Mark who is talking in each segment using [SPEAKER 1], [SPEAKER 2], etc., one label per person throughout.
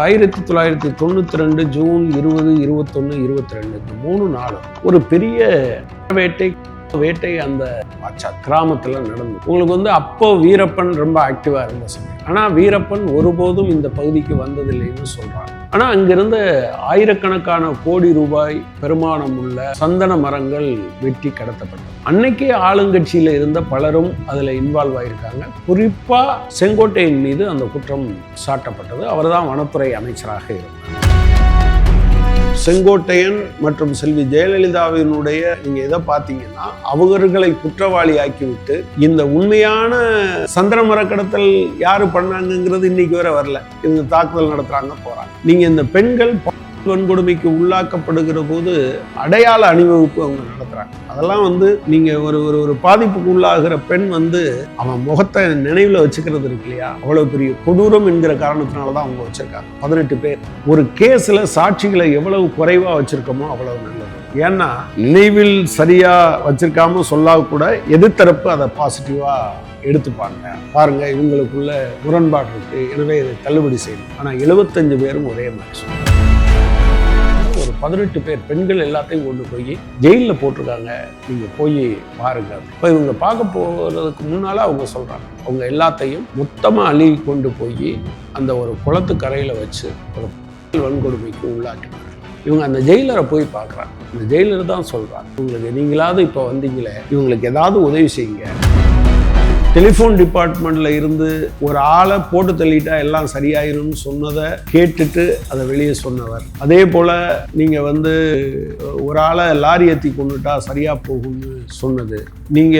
[SPEAKER 1] 1992 June 20, 21, 22 இந்த 3 நாளும் ஒரு பெரிய வேட்டை அந்த கிராமத்துல நடந்து. உங்களுக்கு அப்போ வீரப்பன் ரொம்ப ஆக்டிவா இருந்த சமயம். ஆனா வீரப்பன் ஒருபோதும் இந்த பகுதிக்கு வந்ததில்லைன்னு சொல்றாங்க. ஆனா அங்கிருந்த ஆயிரக்கணக்கான கோடி ரூபாய் பெருமானம் உள்ள சந்தன மரங்கள் வெட்டி கடத்தப்பட்டது. அன்னைக்கே ஆளுங்கட்சியில இருந்த பலரும் அதுல இன்வால்வ் ஆயிருக்காங்க. குறிப்பா செங்கோட்டையன் மீது அந்த குற்றம் சாட்டப்பட்டது. அவர்தான் வனத்துறை அமைச்சராக இருந்தார். செங்கோட்டையன் மற்றும் செல்வி ஜெயலலிதாவினுடைய நீங்க எதை பார்த்தீங்கன்னா அவர்களை குற்றவாளி ஆக்கிவிட்டு இந்த உண்மையான சந்தன மர கடத்தல் யாரு பண்ணாங்கிறது இன்னைக்கு வரை வரல. இவங்க தாக்குதல் நடத்துறாங்க, போறாங்க. நீங்க இந்த பெண்கள் வன்கொடுமைக்கு உள்ளாக்கப்படுகிற போது அடையாள அணிவகுப்பு அவங்க நடத்துறாங்க. அதெல்லாம் நீங்க ஒரு பாதிப்புக்கு உள்ளாகிற பெண் அவன் முகத்தை நினைவுல வச்சுக்கிறது இருக்கு இல்லையா, அவ்வளவு பெரிய கொடூரம் என்கிற காரணத்தினாலதான் அவங்க வச்சிருக்காங்க. 18 பேர் ஒரு கேஸ்ல சாட்சிகளை எவ்வளவு குறைவா வச்சிருக்கோமோ அவ்வளவு நல்லது. ஏன்னா நினைவில் சரியா வச்சிருக்காம சொல்லா கூட எதிர்த்தரப்பு அதை பாசிட்டிவா எடுத்துப்பாங்க. பாருங்க, இவங்களுக்குள்ள முரண்பாடு இருக்கு, எனவே இதை தள்ளுபடி செய்யணும். ஆனா 75 பேரும் ஒரே மாதிரி. ஒரு 18 பேர் பெண்கள் எல்லாத்தையும் கொண்டு போய் ஜெயிலில் போட்டிருக்காங்க. நீங்க போய் பாருங்க. இப்போ இவங்க பார்க்க போறதுக்கு முன்னால அவங்க சொல்றாங்க, அவங்க எல்லாத்தையும் மொத்தமா அள்ளி கொண்டு போய் அந்த ஒரு குளத்து கரையில வச்சு ஒரு வன்கொடுமைக்கு உள்ளாக்கினாங்க. இவங்க அந்த ஜெயிலரை போய் பார்க்குறாங்க. அந்த ஜெயிலர் தான் சொல்றாங்க, இவங்களுக்கு நீங்களாவது இப்போ வந்தீங்களே, இவங்களுக்கு ஏதாவது உதவி செய்யுங்க. டெலிஃபோன் டிபார்ட்மெண்ட்ல இருந்து ஒரு ஆளை போட்டு தள்ளிட்டா எல்லாம் சரியாயிரும்னு சொன்னதை கேட்டுட்டு அதை வெளியே சொன்னவர். அதே போல நீங்க ஒரு ஆளை லாரி ஏற்றி கொண்டுட்டா சரியா போகும்னு சொன்னது. நீங்க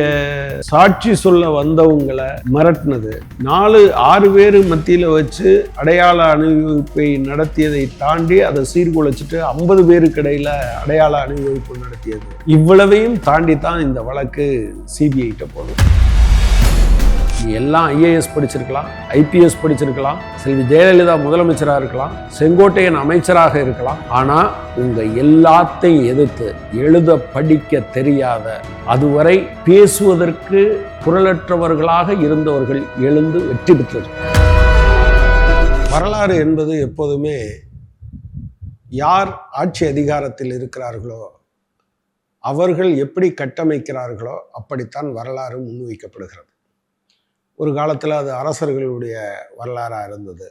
[SPEAKER 1] சாட்சி சொல்ல வந்தவங்களை மிரட்டினது. 4-6 பேர் மத்தியில வச்சு அடையாள அணிவகுப்பை நடத்தியதை தாண்டி அதை சீர்குலைச்சிட்டு 50 பேருக்கு இடையில அடையாள அணிவகுப்பு நடத்தியது. இவ்வளவையும் தாண்டி தான் இந்த வழக்கு சிபிஐட்ட போகும். எல்லாம் IAS படிச்சிருக்கலாம், IPS படிச்சிருக்கலாம், செல்வி ஜெயலலிதா முதலமைச்சராக இருக்கலாம், செங்கோட்டையன் அமைச்சராக இருக்கலாம். ஆனா உங்க எல்லாத்தையும் எதிர்த்து எழுத படிக்க தெரியாத, அதுவரை பேசுவதற்கு குரலற்றவர்களாக இருந்தவர்கள் எழுந்து வெற்றி பெற்றது. வரலாறு என்பது எப்போதுமே யார் ஆட்சி அதிகாரத்தில் இருக்கிறார்களோ அவர்கள் எப்படி கட்டமைக்கிறார்களோ அப்படித்தான் வரலாறு முன்வைக்கப்படுகிறது. ஒரு காலத்தில் அது அரசர்களுடைய வரலாறாக இருந்தது.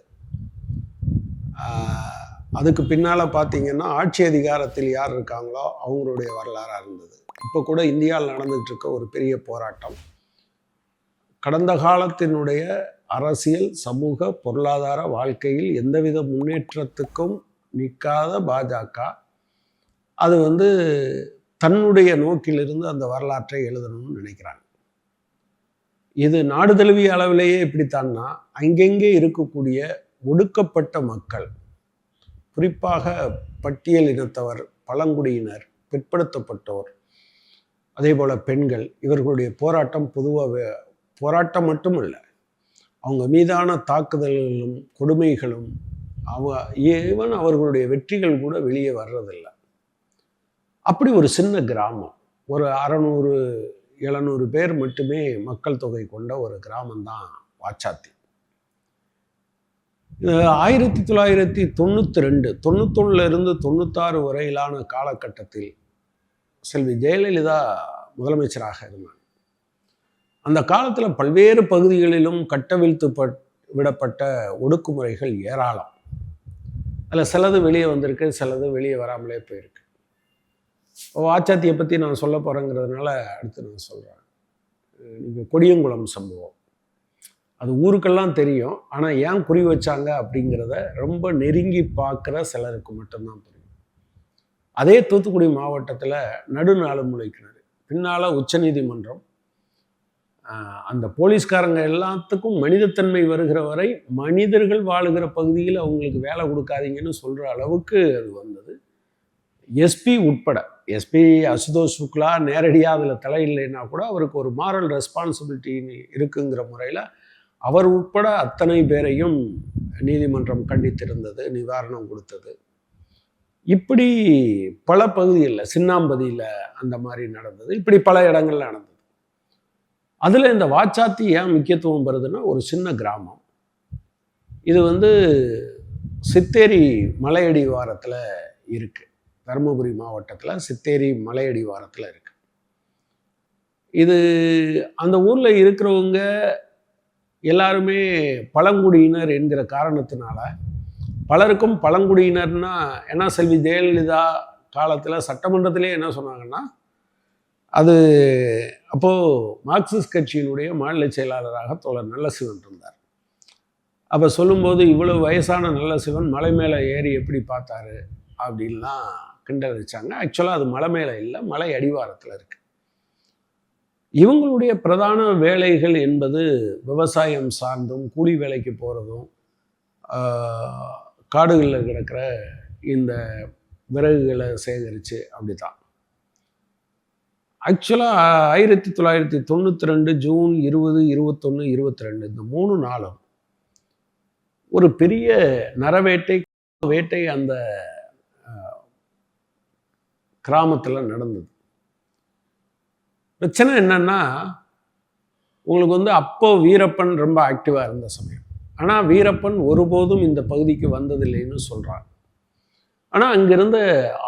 [SPEAKER 1] அதுக்கு பின்னால் பார்த்தீங்கன்னா ஆட்சி அதிகாரத்தில் யார் இருக்காங்களோ அவங்களுடைய வரலாறாக இருந்தது. இப்போ கூட இந்தியாவில் நடந்துகிட்டு இருக்க ஒரு பெரிய போராட்டம், கடந்த காலத்தினுடைய அரசியல், சமூக, பொருளாதார வாழ்க்கையில் எந்தவித முன்னேற்றத்துக்கும் நிற்காத பாஜக அது தன்னுடைய நோக்கிலிருந்து அந்த வரலாற்றை எழுதணும்னு நினைக்கிறாங்க. இது நாடு தழுவிய அளவிலேயே இப்படித்தான்னா அங்கெங்கே இருக்கக்கூடிய ஒடுக்கப்பட்ட மக்கள், குறிப்பாக பட்டியல் இனத்தவர், பழங்குடியினர், பிற்படுத்தப்பட்டோர், அதே போல் பெண்கள், இவர்களுடைய போராட்டம் பொதுவாக போராட்டம் மட்டும் இல்லை, அவங்க மீதான தாக்குதல்களும் கொடுமைகளும் ஈவன் அவர்களுடைய வெற்றிகள் கூட வெளியே வர்றதில்லை. அப்படி ஒரு சின்ன கிராமம், ஒரு 600-700 பேர் மட்டுமே மக்கள் தொகை கொண்ட ஒரு கிராமம்தான் வாச்சாத்தி. 1992, 91 96 வரையிலான காலகட்டத்தில் செல்வி ஜெயலலிதா முதலமைச்சராக இருந்தாங்க. அந்த காலத்தில் பல்வேறு பகுதிகளிலும் கட்டவிழ்த்து விடப்பட்ட ஒடுக்குமுறைகள் ஏராளம். அதில் சிலது வெளியே வந்திருக்கு, சிலது வெளியே வராமலே போயிருக்கு. வாச்சாத்தியை பற்றி நான் சொல்ல போகிறேங்கிறதுனால அடுத்து நான் சொல்கிறேன். நீங்கள் கொடியங்குளம் சம்பவம் அது ஊருக்கெல்லாம் தெரியும். ஆனால் ஏன் குறி வச்சாங்க அப்படிங்கிறத ரொம்ப நெருங்கி பார்க்குற சிலருக்கு மட்டும்தான் தெரியும். அதே தூத்துக்குடி மாவட்டத்தில் நடுநாளுமுலை கிணறு பின்னால் உச்சநீதிமன்றம் அந்த போலீஸ்காரங்க எல்லாத்துக்கும் மனிதத்தன்மை வருகிற வரை மனிதர்கள் வாழுகிற பகுதியில் அவங்களுக்கு வேலை கொடுக்காதீங்கன்னு சொல்கிற அளவுக்கு அது வந்தது. எஸ்பி உட்பட, எஸ்பி அசுதோஷ் சுக்லா நேரடியாக அதில் தலையில்லைன்னா கூட அவருக்கு ஒரு மாரல் ரெஸ்பான்சிபிலிட்டி இருக்குங்கிற முறையில் அவர் உட்பட அத்தனை பேரையும் நீதிமன்றம் கண்டித்திருந்தது, நிவாரணம் கொடுத்தது. இப்படி பல பகுதிகளில், சின்னாம்பதியில் அந்த மாதிரி நடந்தது. இப்படி பல இடங்கள்ல நடந்தது. அதில் இந்த வாச்சாத்தி ஏன் முக்கியத்துவம் வருதுன்னா, ஒரு சின்ன கிராமம். இது சித்தேரி மலையடிவாரத்தில் இருக்குது. தருமபுரி மாவட்டத்தில் சித்தேரி மலையடிவாரத்தில் இருக்குது. இது அந்த ஊரில் இருக்கிறவங்க எல்லாருமே பழங்குடியினர் என்கிற காரணத்தினால பலருக்கும் பழங்குடியினர்னா, ஏன்னா செல்வி ஜெயலலிதா காலத்தில் சட்டமன்றத்திலே என்ன சொன்னாங்கன்னா, அது அப்போது மார்க்சிஸ்ட் கட்சியினுடைய மாநில செயலாளராக தோழர் நல்லசிவன் இருந்தார். அப்போ சொல்லும்போது இவ்வளவு வயசான நல்லசிவன் மலை மேலே ஏறி எப்படி பார்த்தாரு அப்படின்லாம் கிண்டல் வச்சாங்க. ஆக்சுவலாக அது மலை மேலே இல்லை, மலை அடிவாரத்தில் இருக்குது. இவங்களுடைய பிரதான வேலைகள் என்பது விவசாயம் சார்ந்தும் கூலி வேலைக்கு போகிறதும் காடுகளில் கிடக்கிற இந்த விறகுகளை சேகரித்து அப்படி தான். ஆக்சுவலாக 1992 ஜூன் 20, 21, 22 இந்த 3 நாளும் ஒரு பெரிய வேட்டை அந்த கிராமத்தில் நடந்தது. பிரச்சனை என்னன்னா, உங்களுக்கு அப்போ வீரப்பன் ரொம்ப ஆக்டிவாக இருந்த சமயம். ஆனால் வீரப்பன் ஒருபோதும் இந்த பகுதிக்கு வந்ததில்லைன்னு சொல்கிறாங்க. ஆனால் அங்கிருந்த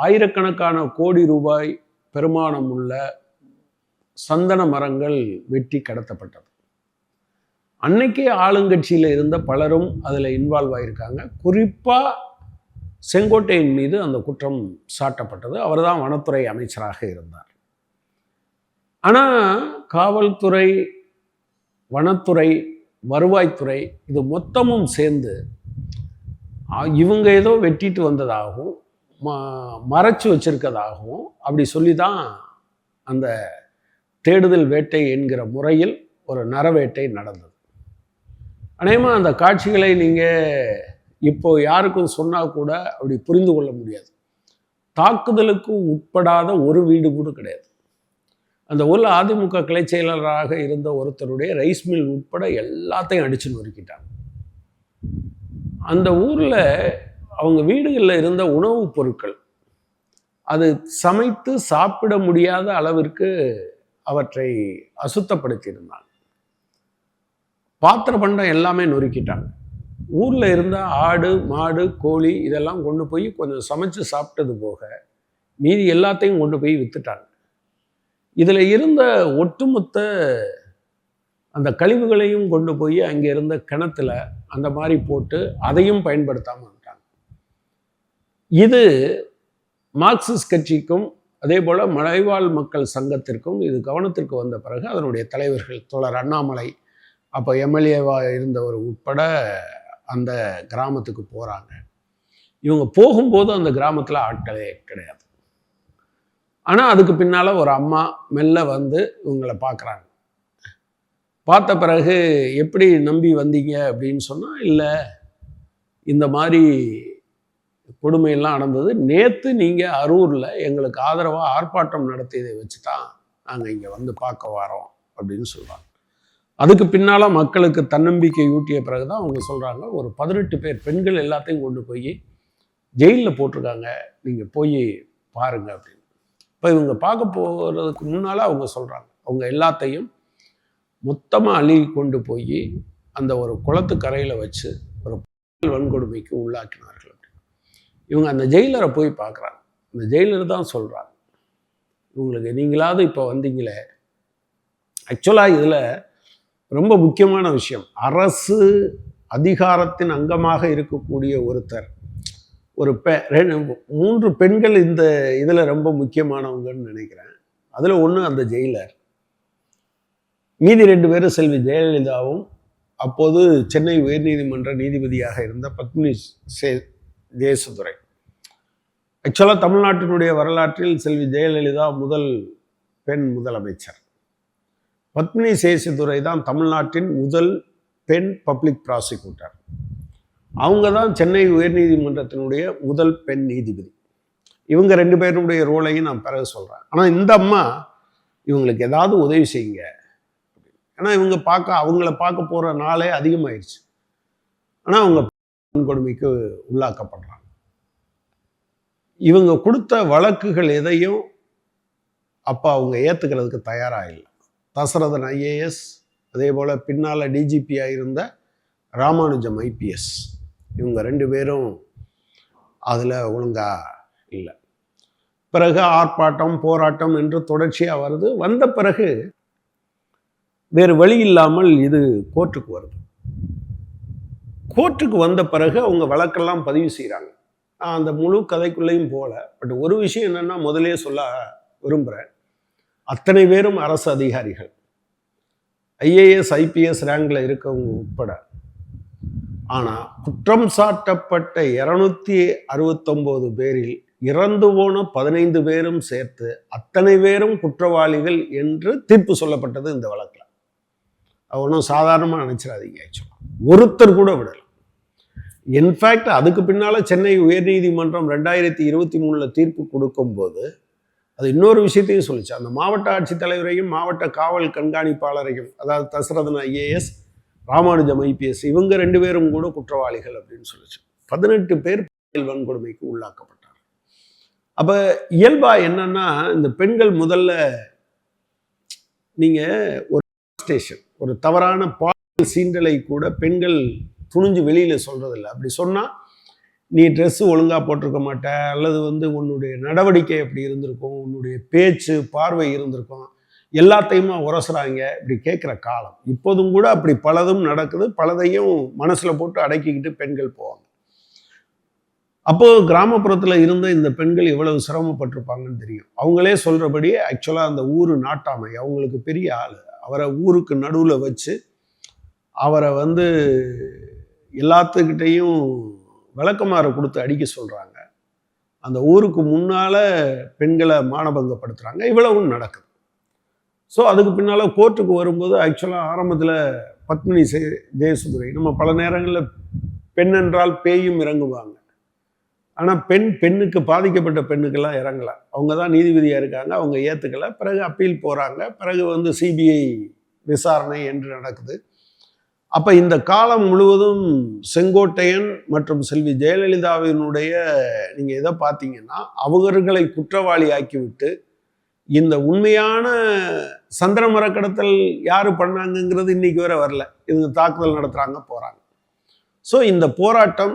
[SPEAKER 1] ஆயிரக்கணக்கான கோடி ரூபாய் பெருமானம் உள்ள சந்தன மரங்கள் வெட்டி கடத்தப்பட்டது. அன்னைக்கே ஆளுங்கட்சியில் இருந்த பலரும் அதில் இன்வால்வ் ஆகியிருக்காங்க. குறிப்பாக செங்கோட்டையின் மீது அந்த குற்றம் சாட்டப்பட்டது. அவர் தான் வனத்துறை அமைச்சராக இருந்தார். ஆனால் காவல்துறை, வனத்துறை, வருவாய்த்துறை இது மொத்தமும் சேர்ந்து இவங்க ஏதோ வெட்டிட்டு வந்ததாகவும் மறைச்சு வச்சிருக்கதாகவும் அப்படி சொல்லி தான் அந்த தேடுதல் வேட்டை என்கிற முறையில் ஒரு நரவேட்டை நடந்தது. அநேகமாக அந்த காட்சிகளை நீங்கள் இப்போ யாருக்கும் சொன்னால் கூட அப்படி புரிந்து கொள்ள முடியாது. தாக்குதலுக்கு உட்படாத ஒரு வீடு கூட கிடையாது. அந்த ஊரில் அதிமுக கிளை செயலராக இருந்த ஒருத்தருடைய ரைஸ் மில் உட்பட எல்லாத்தையும் அடிச்சு நொறுக்கிட்டாங்க. அந்த ஊரில் அவங்க வீடுகளில் இருந்த உணவுப் பொருட்கள் அது சமைத்து சாப்பிட முடியாத அளவிற்கு அவற்றை அசுத்தப்படுத்தியிருந்தாங்க. பாத்திர பண்டம் எல்லாமே நொறுக்கிட்டாங்க. ஊரில் இருந்த ஆடு, மாடு, கோழி இதெல்லாம் கொண்டு போய் கொஞ்சம் சமைச்சு சாப்பிட்டது போக மீதி எல்லாத்தையும் கொண்டு போய் விற்றுட்டாங்க. இதில் இருந்த ஒட்டுமொத்த அந்த கழிவுகளையும் கொண்டு போய் அங்கே இருந்த கிணத்துல அந்த மாதிரி போட்டு அதையும் பயன்படுத்தாமல் வந்துட்டாங்க. இது மார்க்சிஸ்ட் கட்சிக்கும் அதே போல் மலைவாழ் மக்கள் சங்கத்திற்கும் இது கவனத்திற்கு வந்த பிறகு அதனுடைய தலைவர்கள் தோழர் அண்ணாமலை அப்போ எம்எல்ஏவாக இருந்தவர் உட்பட அந்த கிராமத்துக்கு போகிறாங்க. இவங்க போகும்போது அந்த கிராமத்தில் ஆட்களே கிடையாது. ஆனால் அதுக்கு பின்னால் ஒரு அம்மா மெல்ல வந்து இவங்களை பார்க்குறாங்க. பார்த்த பிறகு எப்படி நம்பி வந்தீங்க அப்படின்னு சொன்னால், இல்லை இந்த மாதிரி கொடுமையெல்லாம் நடந்தது, நேற்று நீங்கள் அரூரில் எங்களுக்கு ஆதரவாக ஆர்ப்பாட்டம் நடத்தியதை வச்சு தான் நாங்கள் இங்கே வந்து பார்க்க வரோம் அப்படின்னு சொல்கிறாங்க. அதுக்கு பின்னால் மக்களுக்கு தன்னம்பிக்கை ஊட்டிய பிறகு தான் அவங்க சொல்கிறாங்க, ஒரு 18 பேர் பெண்கள் எல்லாத்தையும் கொண்டு போய் ஜெயிலில் போட்டிருக்காங்க, நீங்கள் போய் பாருங்க அப்படின்னு. இப்போ இவங்க பார்க்க போகிறதுக்கு முன்னால் அவங்க சொல்கிறாங்க, அவங்க எல்லாத்தையும் மொத்தமாக அள்ளி கொண்டு போய் அந்த ஒரு குளத்து கரையில் வச்சு ஒரு வன்கொடுமைக்கு உள்ளாக்கினார்கள் அப்படின்னு. இவங்க அந்த ஜெயிலரை போய் பார்க்குறாங்க. அந்த ஜெயிலர் தான் சொல்கிறாங்க, இவங்களுக்கு நீங்களாவது இப்போ வந்தீங்களே. ஆக்சுவலாக இதில் ரொம்ப முக்கியமான விஷயம், அரசு அதிகாரத்தின் அங்கமாக இருக்கக்கூடிய ஒருத்தர், ஒரு 3 பெண்கள் இந்த இதில் ரொம்ப முக்கியமானவங்கன்னு நினைக்கிறேன். அதில் ஒன்று அந்த ஜெயிலர், மீதி 2 பேரும் செல்வி ஜெயலலிதாவும் அப்போது சென்னை உயர்நீதிமன்ற நீதிபதியாக இருந்த பத்மினி சேசுதுரை. ஆக்சுவலாக தமிழ்நாட்டினுடைய வரலாற்றில் செல்வி ஜெயலலிதா முதல் பெண் முதலமைச்சர். பத்மினி சேசுதுரை தான் தமிழ்நாட்டின் முதல் பெண் பப்ளிக் ப்ராசிக்யூட்டர். அவங்க தான் சென்னை உயர்நீதிமன்றத்தினுடைய முதல் பெண் நீதிபதி. இவங்க 2 பேருடைய ரோலையும் நான் பிறகு சொல்கிறேன். ஆனால் இந்த அம்மா இவங்களுக்கு ஏதாவது உதவி செய்யுங்க, ஏன்னா இவங்க அவங்கள பார்க்க போகிற நாளே அதிகமாகிடுச்சு. ஆனால் அவங்க கொடுமைக்கு உள்ளாக்கப்படுறாங்க. இவங்க கொடுத்த வழக்குகள் எதையும் அப்போ அவங்க ஏற்றுக்கிறதுக்கு தயாராக இல்லை. தசரதன் IAS, அதே போல் பின்னால் டிஜிபியாக இருந்த ராமானுஜம் IPS, இவங்க 2 பேரும் அதில் ஒழுங்கா இல்லை. பிறகு ஆர்ப்பாட்டம் போராட்டம் என்று தொடர்ச்சியாக வருது. வந்த பிறகு வேறு வழி இல்லாமல் இது கோர்ட்டுக்கு வருது. கோர்ட்டுக்கு வந்த பிறகு அவங்க வழக்கெல்லாம் பதிவு செய்கிறாங்க. நான் அந்த முழு கதைக்குள்ளேயும் போகல. பட் ஒரு விஷயம் என்னென்னா, முதலே சொல்ல விரும்புகிறேன். அத்தனை பேரும் அரசு அதிகாரிகள், ஐஏஎஸ் ஐபிஎஸ் ரேங்கில் இருக்கவங்க உட்பட. ஆனால் குற்றம் சாட்டப்பட்ட 269 பேரில் இறந்து போன 15 பேரும் சேர்த்து அத்தனை பேரும் குற்றவாளிகள் என்று தீர்ப்பு சொல்லப்பட்டது இந்த வழக்கில். ஒன்றும் சாதாரணமாக நினச்சிடாதீங்க. ஆக்சுவலாக ஒருத்தர் கூட விடலை. இன்ஃபேக்ட் அதுக்கு பின்னால் சென்னை உயர்நீதிமன்றம் 2023 தீர்ப்பு கொடுக்கும்போது அது இன்னொரு விஷயத்தையும் சொல்லிச்சு. அந்த மாவட்ட ஆட்சித்தலைவரையும் மாவட்ட காவல் கண்காணிப்பாளரையும், அதாவது தசரதன் ஐஏஎஸ், ராமானுஜம் ஐபிஎஸ், இவங்க 2 பேரும் கூட குற்றவாளிகள் அப்படின்னு சொல்லிச்சு. 18 பேர் வன்கொடுமைக்கு உள்ளாக்கப்பட்டார். அப்போ இயல்பா என்னன்னா, இந்த பெண்கள் முதல்ல நீங்கள் ஒரு ஸ்டேஷன் ஒரு தவறான பாலியல் சீண்டலை கூட பெண்கள் துணிஞ்சு வெளியில் சொல்கிறதில்ல. அப்படி சொன்னால் நீ ட்ரெஸ்ஸு ஒழுங்காக போட்டிருக்க மாட்ட, அல்லது உன்னுடைய நடவடிக்கை எப்படி இருந்திருக்கும், உன்னுடைய பேச்சு பார்வை இருந்திருக்கும், எல்லாத்தையுமா உரசுறாங்க. இப்படி கேட்குற காலம் இப்போதும் கூட அப்படி பலதும் நடக்குது. பலதையும் மனசில் போட்டு அடக்கிக்கிட்டு பெண்கள் போவாங்க. அப்போது கிராமப்புறத்தில் இருந்த இந்த பெண்கள் எவ்வளவு சிரமப்பட்டிருப்பாங்கன்னு தெரியும். அவங்களே சொல்கிறபடி ஆக்சுவலாக அந்த ஊர் நாட்டாமை அவங்களுக்கு பெரிய ஆள். அவரை ஊருக்கு நடுவில் வச்சு அவரை எல்லாத்துக்கிட்டையும் விளக்கமாறு கொடுத்து அடிக்க சொல்கிறாங்க. அந்த ஊருக்கு முன்னால் பெண்களை மானபங்கப்படுத்துகிறாங்க. இவ்வளவும் நடக்குது. ஸோ அதுக்கு பின்னால் கோர்ட்டுக்கு வரும்போது ஆக்சுவலாக ஆரம்பத்தில் பத்மினி ஜெயசுந்தரி, நம்ம பல நேரங்களில் பெண் என்றால் பேயும் இறங்குவாங்க. ஆனால் பெண்ணுக்கு பாதிக்கப்பட்ட பெண்ணுக்கெல்லாம் இறங்கலை. அவங்க தான் நீதிபதியாக இருக்காங்க, அவங்க ஏற்றுக்கலை. பிறகு அப்பீல் போகிறாங்க. பிறகு சிபிஐ விசாரணை என்று நடக்குது. அப்போ இந்த காலம் முழுவதும் செங்கோட்டையன் மற்றும் செல்வி ஜெயலலிதாவினுடைய நீங்கள் எதை பார்த்தீங்கன்னா, அவர்களை குற்றவாளி ஆக்கிவிட்டு இந்த உண்மையான சந்திர மரக்கடத்தல் யார் பண்ணாங்கங்கிறது இன்னைக்கு வரை வரல. இவங்க தாக்குதல் நடத்துகிறாங்க, போகிறாங்க. ஸோ இந்த போராட்டம்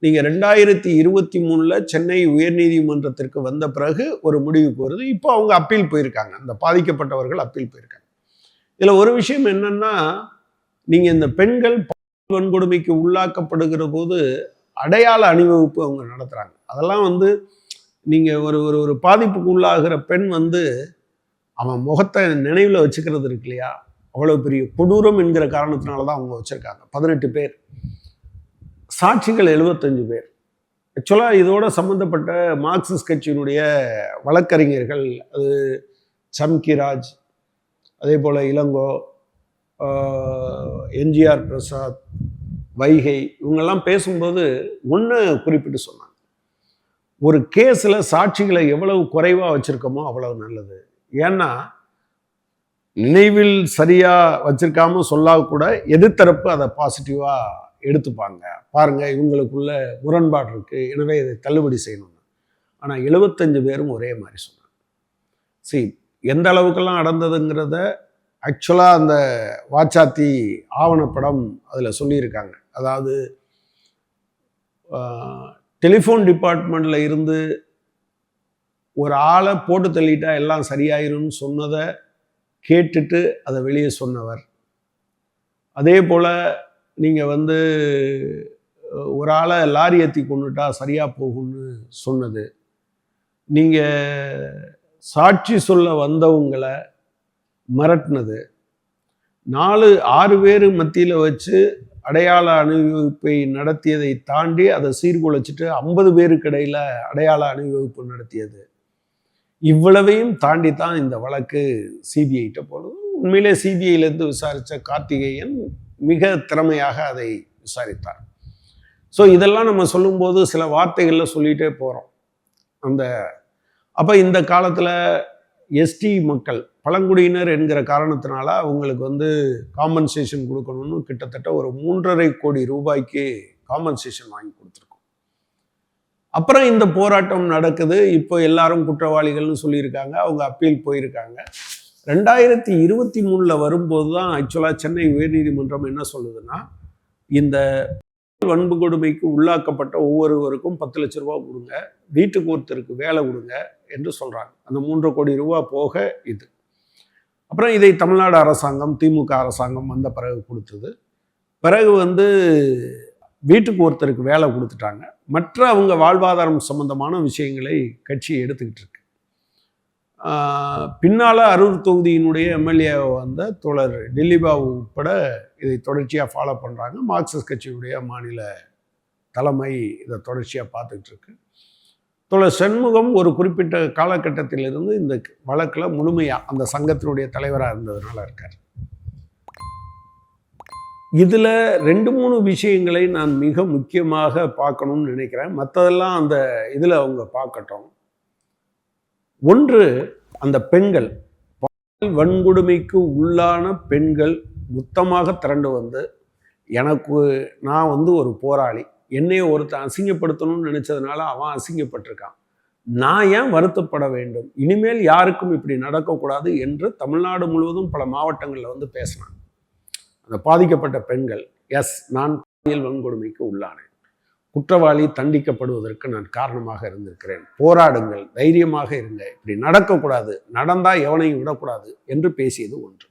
[SPEAKER 1] நீங்கள் 2023 சென்னை உயர்நீதிமன்றத்திற்கு வந்த பிறகு ஒரு முடிவுக்கு வருது. இப்போ அவங்க அப்பீல் போயிருக்காங்க. அந்த பாதிக்கப்பட்டவர்கள் அப்பீல் போயிருக்காங்க. இதில் ஒரு விஷயம் என்னன்னா, நீங்கள் இந்த பெண்கள் வன்கொடுமைக்கு உள்ளாக்கப்படுகிற போது அடையாள அணிவகுப்பு அவங்க நடத்துகிறாங்க. அதெல்லாம் நீங்கள் ஒரு பாதிப்புக்கு உள்ளாகிற பெண் அவன் முகத்தை நினைவில் வச்சுக்கிறது இருக்கு இல்லையா, அவ்வளோ பெரிய கொடூரம் என்கிற காரணத்தினால தான் அவங்க வச்சுருக்காங்க. 18 பேர், சாட்சிகள் 75 பேர். ஆக்சுவலாக இதோட சம்மந்தப்பட்ட மார்க்சிஸ்ட் கட்சியினுடைய வழக்கறிஞர்கள், அது சம்கிராஜ், அதே போல் இளங்கோ, என்ஜிஆர் பிரசாத், வைகை, இவங்கெல்லாம் பேசும்போது ஒன்று குறிப்பிட்டு சொன்னாங்க. ஒரு கேஸில் சாட்சிகளை எவ்வளவு குறைவாக வச்சுருக்கோமோ அவ்வளவு நல்லது. ஏன்னா நினைவில் சரியாக வச்சுருக்காம சொல்லாக்கூட எதிர்த்தரப்பு அதை பாசிட்டிவாக எடுத்துப்பாங்க. பாருங்கள், இவங்களுக்குள்ள முரண்பாடு இருக்குது, எனவே இதை தள்ளுபடி செய்யணும்னு. ஆனால் 75 பேரும் ஒரே மாதிரி சொன்னாங்க. சரி, எந்த அளவுக்கெல்லாம் நடந்ததுங்கிறத ஆக்சுவலாக அந்த வாச்சாத்தி ஆவணப்படம் அதில் சொல்லியிருக்காங்க. அதாவது டெலிஃபோன் டிபார்ட்மெண்ட்டில் இருந்து ஒரு ஆளை போட்டு தள்ளிட்டா எல்லாம் சரியாயிரும்னு சொன்னதை கேட்டுட்டு அதை வெளியே சொன்னவர். அதே போல் நீங்கள் ஒரு ஆளை லாரி ஏற்றி கொண்டுட்டா சரியாக போகும்னு சொன்னது. நீங்கள் சாட்சி சொல்ல வந்தவங்களை மிரட்டினது. 4-6 பேர் மத்தியில் வச்சு அடையாள அணிவகுப்பை நடத்தியதை தாண்டி அதை சீர்குலைச்சிட்டு 50 பேருக்கு இடையில் அடையாள அணிவகுப்பு நடத்தியது. இவ்வளவையும் தாண்டி தான் இந்த வழக்கு சிபிஐட்ட போனது. உண்மையிலே சிபிஐலேருந்து விசாரித்த கார்த்திகேயன் மிக திறமையாக அதை விசாரித்தார். ஸோ இதெல்லாம் நம்ம சொல்லும்போது சில வார்த்தைகளில் சொல்லிகிட்டே போகிறோம். அப்போ இந்த காலத்தில் எஸ்டி மக்கள், பழங்குடியினர் என்கிற காரணத்தினால அவங்களுக்கு காம்பன்சேஷன் கொடுக்கணும்னு கிட்டத்தட்ட ஒரு 3.5 கோடி ரூபாய்க்கு காம்பன்சேஷன் வாங்கி கொடுத்துருக்கோம். அப்புறம் இந்த போராட்டம் நடக்குது. இப்போ எல்லாரும் குற்றவாளிகள்னு சொல்லியிருக்காங்க, அவங்க அப்பீல் போயிருக்காங்க. 2023 வரும்போது தான் ஆக்சுவலாக சென்னை உயர்நீதிமன்றம் என்ன சொல்லுதுன்னா, இந்த வன்பு கொடுமைக்கு உள்ளாக்கப்பட்ட ஒவ்வொருவருக்கும் 10 லட்சம் ரூபா கொடுங்க, வீட்டுக்கு ஒருத்தருக்கு வேலை கொடுங்க என்று சொல்கிறாங்க. அந்த 3 கோடி ரூபா போக இது. அப்புறம் இதை தமிழ்நாடு அரசாங்கம், திமுக அரசாங்கம் வந்த பிறகு கொடுத்தது. பிறகு வீட்டுக்கு ஒருத்தருக்கு வேலை கொடுத்துட்டாங்க. மற்ற அவங்க வாழ்வாதாரம் சம்பந்தமான விஷயங்களை கட்சி எடுத்துக்கிட்டு இருக்கு. பின்னால் அரூர் தொகுதியினுடைய எம்எல்ஏ வந்த தோழர் டில்லிபாபு உட்பட இதை தொடர்ச்சியாக ஃபாலோ பண்ணுறாங்க. மார்க்சிஸ்ட் கட்சியுடைய மாநில தலைமை இதை தொடர்ச்சியாக பார்த்துக்கிட்டு இருக்கு. தோழர் சண்முகம் ஒரு குறிப்பிட்ட காலகட்டத்திலிருந்து இந்த வழக்கில் முழுமையாக அந்த சங்கத்தினுடைய தலைவராக இருந்ததுனால இருக்கார். இதில் 2-3 விஷயங்களை நான் மிக முக்கியமாக பார்க்கணும்னு நினைக்கிறேன். மற்றதெல்லாம் அந்த இதில் அவங்க பார்க்கட்டும். ஒன்று, அந்த பெண்கள், வன்கொடுமைக்கு உள்ளான பெண்கள் மொத்தமாக திரண்டு வந்து, நான் ஒரு போராளி, என்னைய ஒருத்தன் அசிங்கப்படுத்தணும்னு நினச்சதுனால அவன் அசிங்கப்பட்டிருக்கான், நான் ஏன் வருத்தப்பட வேண்டும், இனிமேல் யாருக்கும் இப்படி நடக்கக்கூடாது என்று தமிழ்நாடு முழுவதும் பல மாவட்டங்களில் பேசினாங்க. அந்த பாதிக்கப்பட்ட பெண்கள், நான் பாலியல் வன்கொடுமைக்கு உள்ளானேன், குற்றவாளி தண்டிக்கப்படுவதற்கு நான் காரணமாக இருந்திருக்கிறேன், போராடுங்கள், தைரியமாக இருங்க, இப்படி நடக்கக்கூடாது, நடந்தால் எவனையும் விடக்கூடாது என்று பேசியது ஒன்று.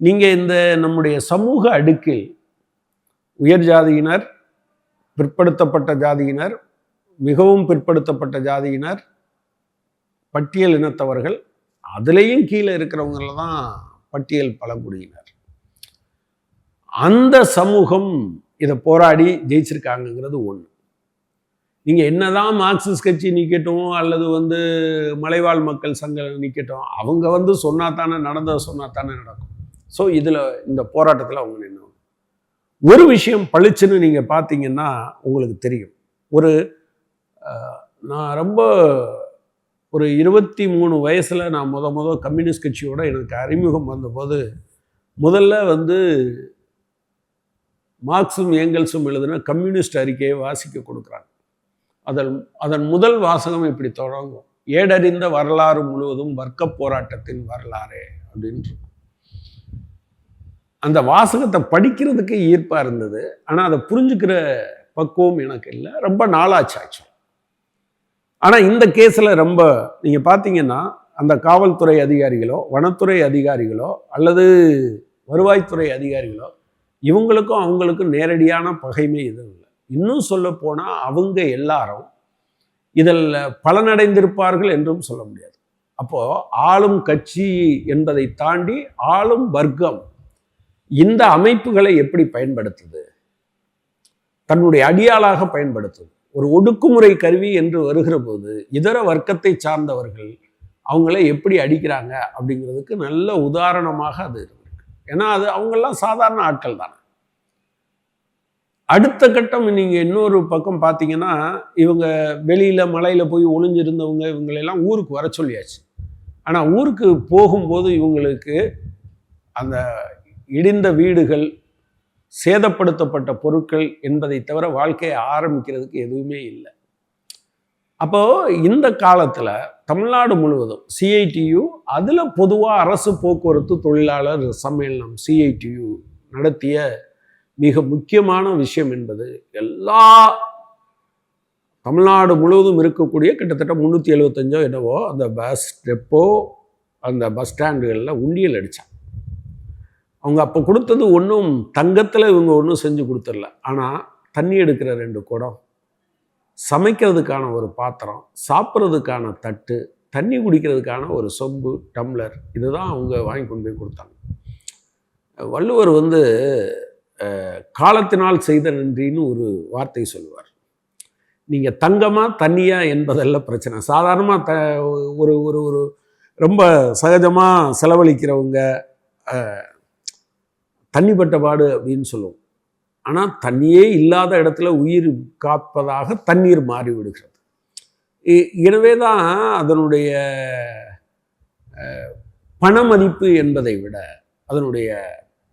[SPEAKER 1] நீங்கள் இந்த நம்முடைய சமூக அடுக்கில் உயர் ஜாதியினர், பிற்படுத்தப்பட்ட ஜாதியினர், மிகவும் பிற்படுத்தப்பட்ட ஜாதியினர், பட்டியல் இனத்தவர்கள், அதுலேயும் கீழே இருக்கிறவங்கள தான் பட்டியல் பழங்குடியினர், அந்த சமூகம் இதை போராடி ஜெயிச்சிருக்காங்கங்கிறது ஒன்று. நீங்கள் என்னதான் மார்க்சிஸ்ட் கட்சி நிற்கட்டும் அல்லது மலைவாழ் மக்கள் சங்கம் நிற்கட்டும், அவங்க சொன்னா தானே, நடந்ததை சொன்னா தானே நடக்கும். ஸோ இதில் இந்த போராட்டத்தில் அவங்க நின்று ஒரு விஷயம் பளிச்சுன்னு நீங்கள் பார்த்தீங்கன்னா உங்களுக்கு தெரியும். நான் ரொம்ப ஒரு 23 வயசில் நான் கம்யூனிஸ்ட் கட்சியோட எனக்கு அறிமுகம் வந்தபோது முதல்ல மார்க்சும் ஏங்கல்ஸும் எழுதின கம்யூனிஸ்ட் அறிக்கையை வாசிக்க கொடுக்குறாங்க. அதன் முதல் வாசகம் இப்படி தொடங்கும்: ஏடறிந்த வரலாறு முழுவதும் வர்க்க போராட்டத்தின் வரலாறு அப்படின்னு. அந்த வாசகத்தை படிக்கிறதுக்கு ஈர்ப்பாக இருந்தது. ஆனால் அதை புரிஞ்சுக்கிற பக்குவம் எனக்கு இல்லை, ரொம்ப நாளாச்சாச்சு. ஆனால் இந்த கேஸில் ரொம்ப நீங்கள் பார்த்தீங்கன்னா, அந்த காவல்துறை அதிகாரிகளோ, வனத்துறை அதிகாரிகளோ, அல்லது வருவாய்த்துறை அதிகாரிகளோ, இவங்களுக்கும் அவங்களுக்கும் நேரடியான பகைமை எதுவும் இல்லை. இன்னும் சொல்ல போனால் அவங்க எல்லாரும் இதில் பலனடைந்திருப்பார்கள் என்றும் சொல்ல முடியாது. அப்போது ஆளும் கட்சி என்பதை தாண்டி ஆளும் வர்க்கம் இந்த அமைப்புகளை எப்படி பயன்படுத்துது, தன்னுடைய அடியாளாக பயன்படுத்துது. ஒரு ஒடுக்குமுறை கருவி என்று வருகிற போது இதர வர்க்கத்தை சார்ந்தவர்கள் அவங்கள எப்படி அடிக்கிறாங்க அப்படிங்கிறதுக்கு நல்ல உதாரணமாக அது இருக்கு. ஏன்னா அவங்கெல்லாம் சாதாரண ஆட்கள் தானே. அடுத்த கட்டம் நீங்கள் இன்னொரு பக்கம் பார்த்தீங்கன்னா, இவங்க வெளியில் மலையில் போய் ஒளிஞ்சிருந்தவங்க இவங்களெல்லாம் ஊருக்கு வர சொல்லியாச்சு. ஆனால் ஊருக்கு போகும்போது இவங்களுக்கு அந்த இடிந்த வீடுகள், சேதப்படுத்தப்பட்ட பொருட்கள் என்பதை தவிர வாழ்க்கையை ஆரம்பிக்கிறதுக்கு எதுவுமே இல்லை. அப்போது இந்த காலத்தில் தமிழ்நாடு முழுவதும் சிஐடியு, அதில் பொதுவாக அரசு போக்குவரத்து தொழிலாளர் சம்மேளனம் சிஐடியு நடத்திய மிக முக்கியமான விஷயம் என்பது, எல்லா தமிழ்நாடு முழுவதும் இருக்கக்கூடிய கிட்டத்தட்ட 375 என்னவோ அந்த பஸ் டெப்போ, அந்த பஸ் ஸ்டாண்டுகளில் உண்டியல் அடித்தாங்க. அவங்க அப்போ கொடுத்தது ஒன்றும் தங்கத்தில் இவங்க ஒன்றும் செஞ்சு கொடுத்துடல. ஆனால் தண்ணி எடுக்கிற 2 குடம், சமைக்கிறதுக்கான ஒரு பாத்திரம், சாப்பிட்றதுக்கான தட்டு, தண்ணி குடிக்கிறதுக்கான ஒரு சொம்பு, டம்ளர், இதுதான் அவங்க வாங்கி கொண்டு போய் கொடுத்தாங்க. வள்ளுவர் காலத்தினால் செய்த நன்றின்னு ஒரு வார்த்தை சொல்லுவார். நீங்கள் தங்கமா தண்ணியா என்பதல்ல பிரச்சனை. சாதாரணமாக ஒரு ஒரு ஒரு ரொம்ப சகஜமாக செலவழிக்கிறவங்க தண்ணிப்பட்ட பாடு அப்படின்னு சொல்லுவோம். ஆனால் தண்ணியே இல்லாத இடத்துல உயிர் காப்பதாக தண்ணீர் மாறிவிடுகிறது. எனவே தான் அதனுடைய பண மதிப்பு என்பதை விட அதனுடைய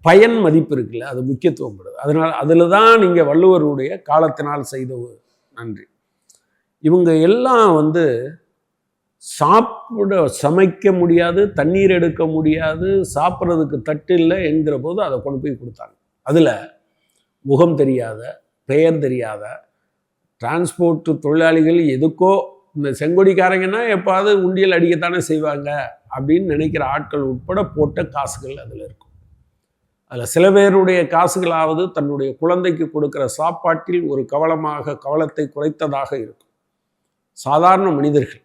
[SPEAKER 1] பயன் மதிப்பு இருக்குல்ல, அது முக்கியத்துவம் படுது. அதனால் அதில் தான் நீங்கள் வள்ளுவருடைய காலத்தினால் செய்த நன்றி. இவங்க எல்லாம் சாப்பிட சமைக்க முடியாது, தண்ணீர் எடுக்க முடியாது, சாப்பிட்றதுக்கு தட்டு இல்லை என்கிற போது அதை கொண்டு போய் கொடுத்தாங்க. அதில் முகம் தெரியாத, பெயர் தெரியாத டிரான்ஸ்போர்ட் தொழிலாளிகள் எதுக்கோ இந்த செங்கொடிக்காரங்கன்னா எப்பாவது உண்டியல் அடிக்கத்தானே செய்வாங்க அப்படின்னு நினைக்கிற ஆட்கள் உட்பட போட்ட காசுகள் அதில் இருக்கும். அதில் சில பேருடைய காசுகளாவது தன்னுடைய குழந்தைக்கு கொடுக்குற சாப்பாட்டில் ஒரு கவலத்தை குறைத்ததாக இருக்கும். சாதாரண மனிதர்கள்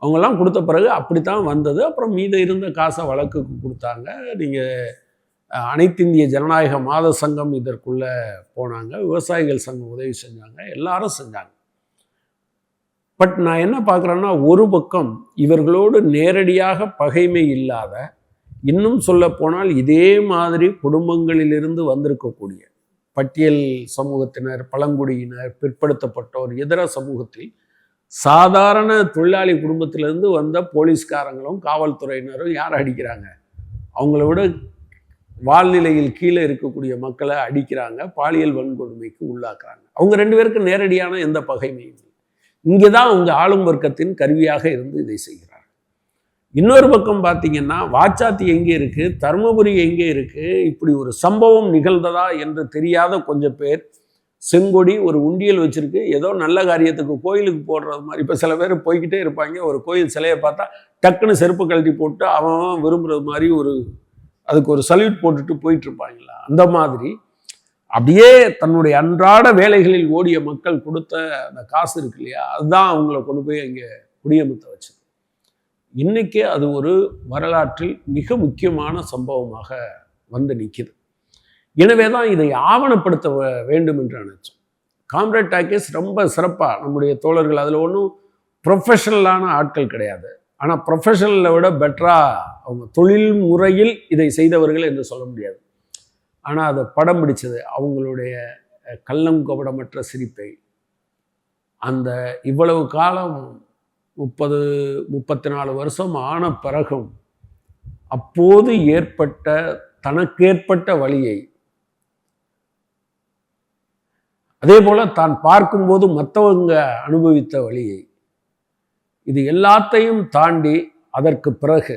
[SPEAKER 1] அவங்கெல்லாம் கொடுத்த பிறகு அப்படித்தான் வந்தது. அப்புறம் மீத இருந்த காசை வழக்குக்கு கொடுத்தாங்க. நீங்கள் அனைத்திந்திய ஜனநாயக மாத சங்கம் இதற்குள்ளே போனாங்க, விவசாயிகள் சங்கம் உதவி செஞ்சாங்க, எல்லாரும் செஞ்சாங்க. பட் நான் என்ன பார்க்குறேன்னா, ஒரு பக்கம் இவர்களோடு நேரடியாக பகைமை இல்லாத, இன்னும் சொல்ல போனால் இதே மாதிரி குடும்பங்களிலிருந்து வந்திருக்கக்கூடிய பட்டியல் சமூகத்தினர், பழங்குடியினர், பிற்படுத்தப்பட்டோர், இதர சமூகத்தில் சாதாரண தொழிலாளி குடும்பத்திலிருந்து வந்த போலீஸ்காரங்களும் காவல்துறையினரும் யாரை அடிக்கிறாங்க? அவங்கள விட வாழ்நிலையில் கீழே இருக்கக்கூடிய மக்களை அடிக்கிறாங்க, பாலியல் வன்கொடுமைக்கு உள்ளாக்குறாங்க. அவங்க 2 பேருக்கு நேரடியான எந்த பகைமையும் இல்லை. இங்கே தான் அவங்க ஆளும் வர்க்கத்தின் கருவியாக இருந்து இதை செய்கிறார். இன்னொரு பக்கம் பார்த்தீங்கன்னா, வாச்சாத்தி எங்கே இருக்குது, தருமபுரி எங்கே இருக்குது, இப்படி ஒரு சம்பவம் நிகழ்ந்ததா என்று தெரியாத கொஞ்சம் பேர் செங்கொடி ஒரு உண்டியல் வச்சிருக்கு, ஏதோ நல்ல காரியத்துக்கு கோயிலுக்கு போடுறது மாதிரி. இப்போ சில பேர் போய்கிட்டே இருப்பாங்க, ஒரு கோயில் சிலையை பார்த்தா டக்குன்னு செருப்பு கழட்டி போட்டு அவன் விரும்புறது மாதிரி அதுக்கு ஒரு சல்யூட் போட்டுட்டு போயிட்டு இருப்பாங்களா, அந்த மாதிரி அப்படியே தன்னுடைய அன்றாட வேலைகளில் ஓடிய மக்கள் கொடுத்த அந்த காசு இருக்கு இல்லையா, அதுதான் அவங்கள கொண்டு போய் அங்கே குடியமர்த்த வச்சது. இன்னைக்கு அது ஒரு வரலாற்றில் மிக முக்கியமான சம்பவமாக வந்து நிற்கிது. எனவே தான் இதை ஆவணப்படுத்த வேண்டும் என்று நினைச்சோம். காம்ரேட் டாக்கீஸ் ரொம்ப சிறப்பாக நம்முடைய தோழர்கள், அதில் ஒன்றும் ப்ரொஃபஷனலான ஆட்கள் கிடையாது, ஆனால் ப்ரொஃபஷனலை விட பெட்டராக அவங்க தொழில் முறையில் இதை செய்தவர்கள் என்று சொல்ல முடியாது. ஆனால் அதை படம் பிடிச்சது அவங்களுடைய கள்ளம் கபடமற்ற சிரிப்பை, அந்த இவ்வளவு காலம் 30-34 வருஷம் ஆன பிறகும் அப்போது தனக்கேற்பட்ட வழியை, அதே போல தான் பார்க்கும்போது மற்றவங்க அனுபவித்த வழியை, இது எல்லாத்தையும் தாண்டி அதற்கு பிறகு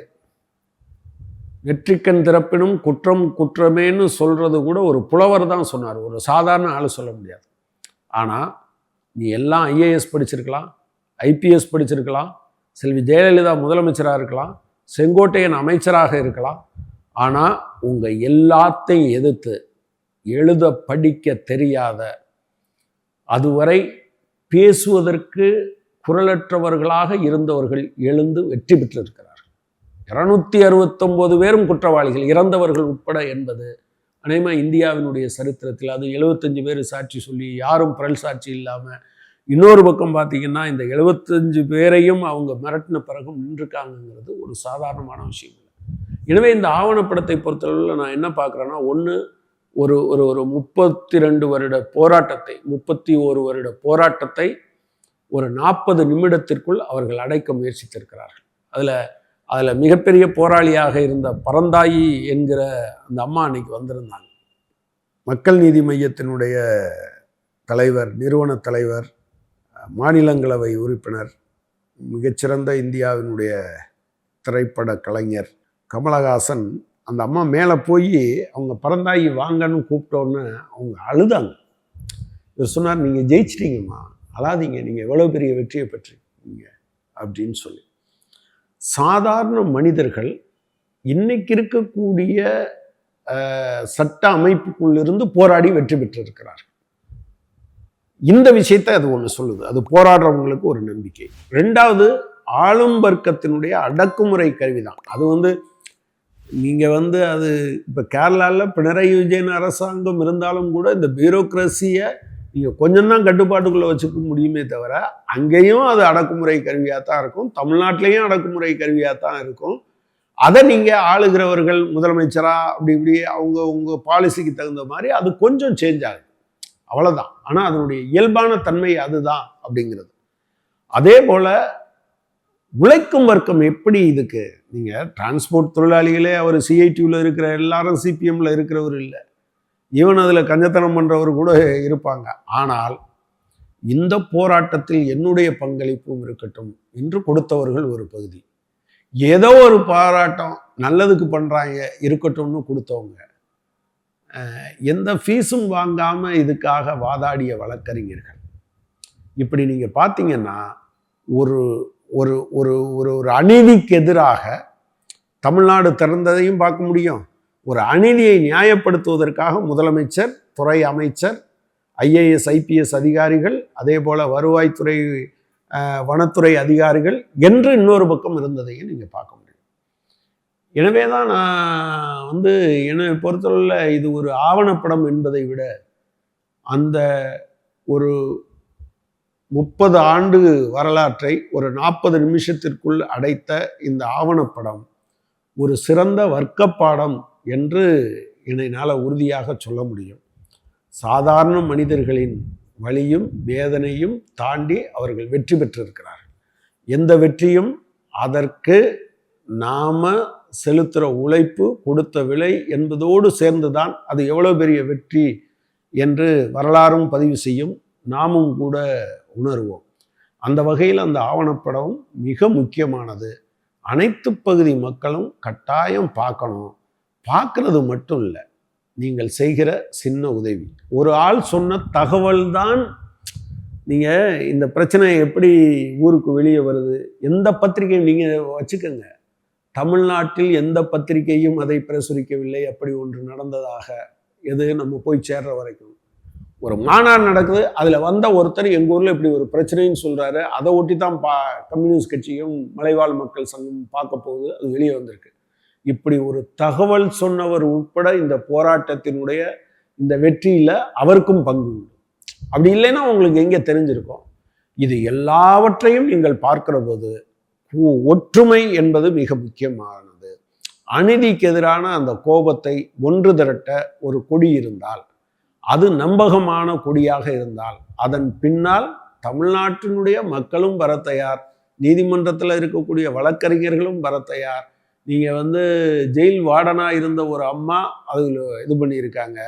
[SPEAKER 1] நெற்றிக்கண் திறப்பினும் குற்றம் குற்றமேன்னு சொல்றது கூட ஒரு புலவர் தான் சொன்னார், ஒரு சாதாரண ஆள் சொல்ல முடியாது. ஆனால் நீ எல்லாம் ஐஏஎஸ் படிச்சிருக்கலாம், ஐபிஎஸ் படிச்சிருக்கலாம், செல்வி ஜெயலலிதா முதலமைச்சராக இருக்கலாம், செங்கோட்டையன் அமைச்சராக இருக்கலாம், ஆனால் உங்கள் எல்லாத்தையும் எதிர்த்து எழுத படிக்க தெரியாத, அதுவரை பேசுவதற்கு குரலற்றவர்களாக இருந்தவர்கள் எழுந்து வெற்றி பெற்றிருக்கிறார்கள். 269 பேரும் குற்றவாளிகள், இறந்தவர்கள் உட்பட என்பது அநேகமாக இந்தியாவினுடைய சரித்திரத்தில், அது 75 பேர் சாட்சி சொல்லி யாரும் புரல் சாட்சி இல்லாமல், இன்னொரு பக்கம் பார்த்தீங்கன்னா இந்த 75 பேரையும் அவங்க மிரட்டின பிறகும் நின்றுருக்காங்கிறது ஒரு சாதாரணமான விஷயம் இல்லை. எனவே இந்த ஆவணப்படத்தை பொறுத்தளவில் நான் என்ன பார்க்குறேன்னா, ஒன்று ஒரு ஒரு ஒரு 32 வருட போராட்டத்தை, 31 வருட போராட்டத்தை ஒரு 40 நிமிடத்திற்குள் அவர்கள் அடைக்க முயற்சித்திருக்கிறார்கள். அதில் மிகப்பெரிய போராளியாக இருந்த பரந்தாயி என்கிற அந்த அம்மா அன்னைக்கு வந்திருந்தாங்க. மக்கள் நீதி மையத்தினுடைய தலைவர், நிறுவன தலைவர், மாநிலங்களவை உறுப்பினர், மிகச்சிறந்த இந்தியாவினுடைய திரைப்பட கலைஞர் கமலஹாசன், அந்த அம்மா மேலே போய் அவங்க பரந்தாயி வாங்கன்னு கூப்பிட்டோன்னு அவங்க அழுதாங்க. இவர் சொன்னார், நீங்கள் ஜெயிச்சிட்டீங்கம்மா, அழாதீங்க, நீங்கள் எவ்வளோ பெரிய வெற்றியை பெற்றீங்க அப்படின்னு சொல்லி. சாதாரண மனிதர்கள் இன்னைக்கு இருக்கக்கூடிய சட்ட அமைப்புக்குள்ளிருந்து போராடி வெற்றி பெற்றிருக்கிறார்கள். இந்த விஷயத்தை அது ஒன்று சொல்லுது, அது போராடுறவங்களுக்கு ஒரு நம்பிக்கை. 2வது, ஆளும் வர்க்கத்தினுடைய அடக்குமுறை கருவிதான் அது. நீங்கள் அது இப்போ கேரளாவில் பினராயி விஜயன் அரசாங்கம் இருந்தாலும் கூட இந்த பியூரோக்ரஸியை நீங்கள் கொஞ்சம் தான் கட்டுப்பாட்டுக்குள்ளே வச்சுக்க முடியுமே தவிர, அங்கேயும் அது அடக்குமுறை கருவியாக தான் இருக்கும், தமிழ்நாட்டிலையும் அடக்குமுறை கருவியாக தான் இருக்கும். அதை நீங்கள் ஆளுகிறவர்கள் முதலமைச்சராக இப்படி அவங்க உங்கள் பாலிசிக்கு தகுந்த மாதிரி அது கொஞ்சம் சேஞ்ச் ஆகுது, அவ்வளோதான். ஆனால் அதனுடைய இயல்பான தன்மை அதுதான் அப்படிங்கிறது. அதே போல் உழைக்கும் வர்க்கம் எப்படி இதுக்கு, நீங்கள் டிரான்ஸ்போர்ட் தொழிலாளிகளே அவர் சிஐடியூவில் இருக்கிற எல்லாரும் சிபிஎம்மில் இருக்கிறவர் இல்லை, ஈவன் அதில் கஞ்சத்தனம் பண்ணுறவர் கூட இருப்பாங்க. ஆனால் இந்த போராட்டத்தில் என்னுடைய பங்களிப்பும் இருக்கட்டும் என்று கொடுத்தவர்கள் ஒரு பகுதி, ஏதோ ஒரு போராட்டம் நல்லதுக்கு பண்ணுறாங்க இருக்கட்டும்னு கொடுத்தவங்க, எந்த ஃபீஸும் வாங்காமல் இதுக்காக வாதாடிய வழக்கறிஞர்கள். இப்படி நீங்கள் பார்த்தீங்கன்னா ஒரு ஒரு ஒரு ஒரு ஒரு அநீதிக்கு எதிராக தமிழ்நாடு திறந்ததையும் பார்க்க முடியும். ஒரு அநீதியை நியாயப்படுத்துவதற்காக முதலமைச்சர், துறை அமைச்சர், ஐஏஎஸ் ஐபிஎஸ் அதிகாரிகள், அதே போல் வருவாய்த்துறை வனத்துறை அதிகாரிகள் என்று இன்னொரு பக்கம் இருந்ததையும் நீங்கள் பார்க்க முடியும். எனவே தான் நான் என்னை பொறுத்தவரையில் இது ஒரு ஆவணப்படம் என்பதை விட அந்த ஒரு 30 ஆண்டு வரலாற்றை ஒரு 40 நிமிஷத்திற்குள் அடைத்த இந்த ஆவணப்படம் ஒரு சிறந்த வர்க்கப்பாடம் என்று என்னால் உறுதியாக சொல்ல முடியும். சாதாரண மனிதர்களின் வலியும் வேதனையும் தாண்டி அவர்கள் வெற்றி பெற்றிருக்கிறார்கள். எந்த வெற்றியும் அதற்கு நாம செலுத்துகிற உழைப்பு, கொடுத்த விலை என்பதோடு சேர்ந்துதான் அது எவ்வளோ பெரிய வெற்றி என்று வரலாறும் பதிவு செய்யும், நாமும் கூட உணர்வோம். அந்த வகையில் அந்த ஆவணப்படம் மிக முக்கியமானது. அனைத்து பகுதி மக்களும் கட்டாயம் பார்க்கணும். பார்க்கறது மட்டும் இல்லை, நீங்கள் செய்கிற சின்ன உதவி. ஒரு ஆள் சொன்ன தகவல் தான் நீங்கள் இந்த பிரச்சனை எப்படி ஊருக்கு வெளியே வருது. எந்த பத்திரிகையும் நீங்கள் வச்சுக்கோங்க, தமிழ்நாட்டில் எந்த பத்திரிகையும் அதை பிரசுரிக்கவில்லை அப்படி ஒன்று நடந்ததாக. எது நம்ம போய் சேர்ற வரைக்கும் ஒரு மாநாடு நடக்குது, அதில் வந்த ஒருத்தர் எங்கள் ஊரில் இப்படி ஒரு பிரச்சனைன்னு சொல்கிறாரு, அதை ஒட்டி தான் கம்யூனிஸ்ட் கட்சியும் மலைவாழ் மக்கள் சங்கம் பார்க்க போகுது, அது வெளியே வந்திருக்கு. இப்படி ஒரு தகவல் சொன்னவர் உட்பட இந்த போராட்டத்தினுடைய இந்த வெற்றியில் அவருக்கும் பங்கு உண்டு. அப்படி இல்லைன்னா உங்களுக்கு எங்கே தெரிஞ்சிருக்கும். இது எல்லாவற்றையும் நீங்கள் பார்க்கிற போது ஒற்றுமை என்பது மிக முக்கியமானது. அநீதிக்கு எதிரான அந்த கோபத்தை ஒன்று திரட்ட ஒரு கொடி இருந்தால், அது நம்பகமான கொடியாக இருந்தால், அதன் பின்னால் தமிழ்நாட்டினுடைய மக்களும் வர தயார், நீதிமன்றத்தில் இருக்கக்கூடிய வழக்கறிஞர்களும் வர தயார். நீங்கள் ஜெயில் வார்டனாக இருந்த ஒரு அம்மா அதில் இது பண்ணியிருக்காங்க.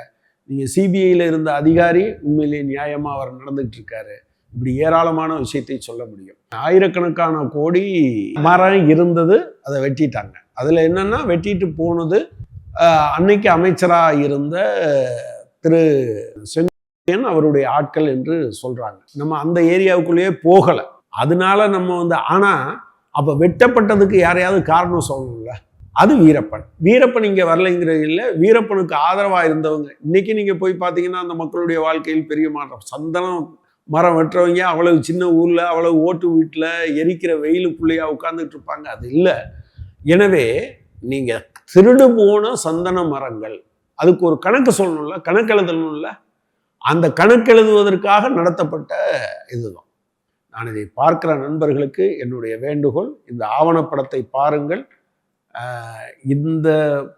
[SPEAKER 1] நீங்கள் சிபிஐயில் இருந்த அதிகாரி உண்மையிலே நியாயமாக அவர் நடந்துகிட்டு இருக்காரு. இப்படி ஏராளமான விஷயத்தை சொல்ல முடியும். ஆயிரக்கணக்கான கோடி மரம் இருந்தது, அதை வெட்டிட்டாங்க. அதில் என்னென்னா வெட்டிட்டு போனது அன்னைக்கு அமைச்சராக இருந்த திரு செங்கோட்டையன் அவருடைய ஆட்கள் என்று சொல்கிறாங்க. நம்ம அந்த ஏரியாவுக்குள்ளேயே போகலை. அதனால நம்ம ஆனால் அப்போ வெட்டப்பட்டதுக்கு யாரையாவது காரணம் சொல்லணும்ல, அது வீரப்பன். வீரப்பன் இங்கே வரலைங்கிறது இல்லை, வீரப்பனுக்கு ஆதரவாக இருந்தவங்க. இன்னைக்கு நீங்கள் போய் பார்த்தீங்கன்னா அந்த மக்களுடைய வாழ்க்கையில் பெரிய மாற்றம். சந்தனம் மரம் வெட்டுறவங்க அவ்வளவு சின்ன ஊரில் அவ்வளவு ஓட்டு வீட்டில் எரிக்கிற வெயிலுக்குள்ளேயா உட்கார்ந்துட்டு இருப்பாங்க, அது இல்லை. எனவே நீங்கள் திருடு போன சந்தன மரங்கள், அதுக்கு ஒரு கணக்கு சொல்லணும்ல, கணக்கு எழுதணும்ல. அந்த கணக்கு எழுதுவதற்காக நடத்தப்பட்ட இதுதான். நான் இதை பார்க்கிற நண்பர்களுக்கு என்னுடைய வேண்டுகோள், இந்த ஆவணப்படத்தை பாருங்கள். இந்த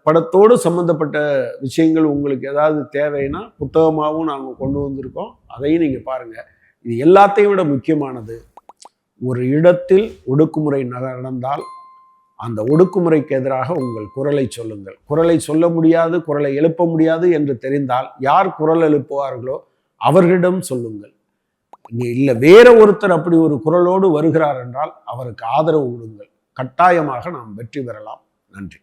[SPEAKER 1] படத்தோடு சம்பந்தப்பட்ட விஷயங்கள் உங்களுக்கு ஏதாவது தேவைன்னா புத்தகமாகவும் நாங்கள் கொண்டு வந்திருக்கோம், அதையும் நீங்கள் பாருங்கள். இது எல்லாத்தையும் விட முக்கியமானது, ஒரு இடத்தில் ஒடுக்குமுறை நடந்தால் அந்த ஒடுக்குமுறைக்கு எதிராக உங்கள் குரலை சொல்லுங்கள். குரலை சொல்ல முடியாது, குரலை எழுப்ப முடியாது என்று தெரிந்தால் யார் குரல் எழுப்புவார்களோ அவர்களிடம் சொல்லுங்கள். இல்லை வேற ஒருத்தர் அப்படி ஒரு குரலோடு வருகிறார் என்றால் அவருக்கு ஆதரவு கொடுங்கள். கட்டாயமாக நாம் வெற்றி பெறலாம். நன்றி.